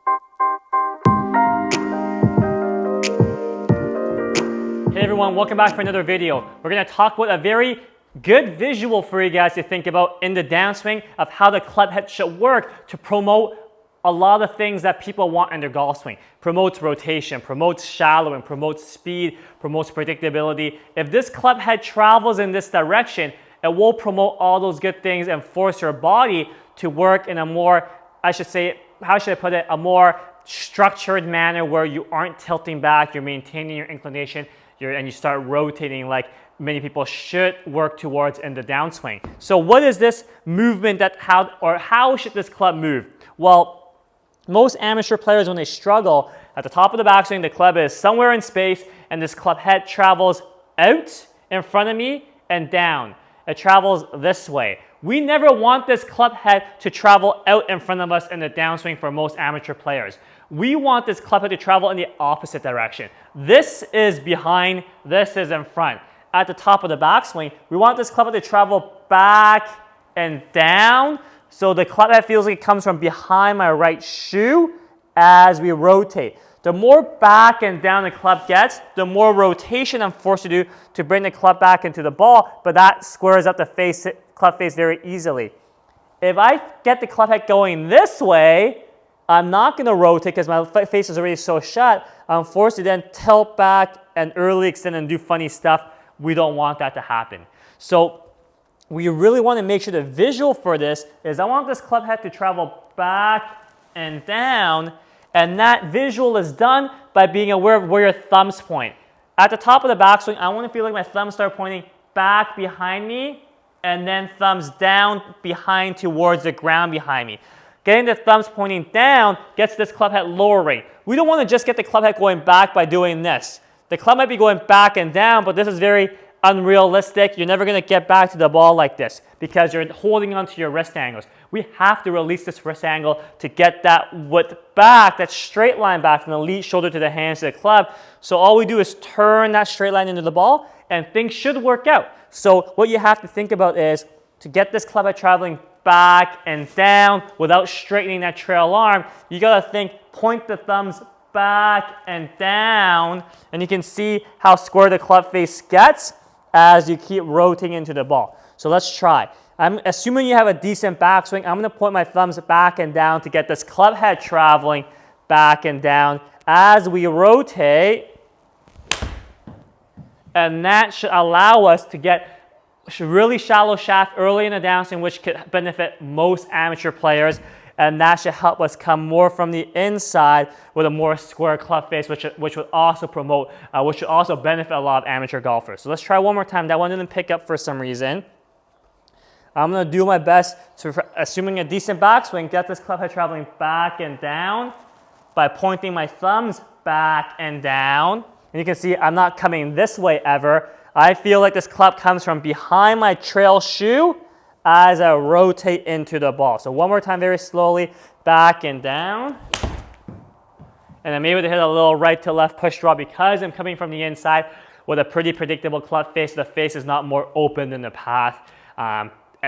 Hey everyone, welcome back for another video. We're going to talk about a very good visual for you guys to think about in the downswing of how the club head should work to promote a lot of things that people want in their golf swing. Promotes rotation, promotes shallowing, promotes speed, promotes predictability. If this club head travels in this direction, it will promote all those good things and force your body to work in a more, I should say, how should I put it, a more structured manner where you aren't tilting back, you're maintaining your inclination, and you start rotating like many people should work towards in the downswing. So what is this movement how should this club move? Well, most amateur players, when they struggle, at the top of the backswing, the club is somewhere in space and this club head travels out in front of me and down. It travels this way. We never want this club head to travel out in front of us in the downswing for most amateur players. We want this club head to travel in the opposite direction. This is behind, this is in front. At the top of the backswing, we want this club head to travel back and down, so the club head feels like it comes from behind my right shoe as we rotate. The more back and down the club gets, the more rotation I'm forced to do to bring the club back into the ball, but that squares up the club face very easily. If I get the club head going this way, I'm not going to rotate because my face is already so shut. I'm forced to then tilt back and early extend and do funny stuff. We don't want that to happen. So we really want to make sure the visual for this is I want this club head to travel back and down, and that visual is done by being aware of where your thumbs point. At the top of the backswing, I want to feel like my thumbs start pointing back behind me and then thumbs down behind towards the ground behind me. Getting the thumbs pointing down gets this club head lowering. We don't want to just get the club head going back by doing this. The club might be going back and down, but this is very unrealistic. You're never going to get back to the ball like this because you're holding onto your wrist angles. We have to release this wrist angle to get that width back, that straight line back from the lead shoulder to the hands to the club. So all we do is turn that straight line into the ball and things should work out. So what you have to think about is to get this club head traveling back and down without straightening that trail arm, you got to think, point the thumbs back and down, and you can see how square the club face gets as you keep rotating into the ball. So let's try. I'm assuming you have a decent backswing. I'm going to point my thumbs back and down to get this club head traveling back and down as we rotate, and that should allow us to get really shallow shaft early in the downswing, which could benefit most amateur players, and that should help us come more from the inside with a more square club face, which would also promote, which would also benefit a lot of amateur golfers. So let's try one more time. That one didn't pick up for some reason. I'm going to do my best to, assuming a decent backswing, get this club head traveling back and down by pointing my thumbs back and down. And you can see I'm not coming this way ever. I feel like this club comes from behind my trail shoe as I rotate into the ball. So one more time, very slowly, back and down. And I'm able to hit a little right to left push draw because I'm coming from the inside with a pretty predictable club face. The face is not more open than the path.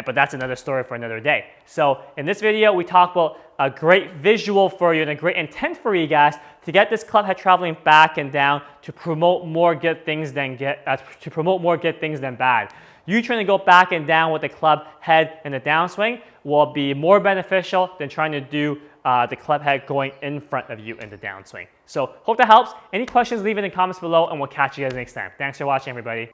But that's another story for another day. So in this video, we talk about a great visual for you and a great intent for you guys to get this club head traveling back and down to promote more good things than bad. You trying to go back and down with the club head in the downswing will be more beneficial than trying to do the club head going in front of you in the downswing. So hope that helps. Any questions, leave it in the comments below and we'll catch you guys next time. Thanks for watching, everybody.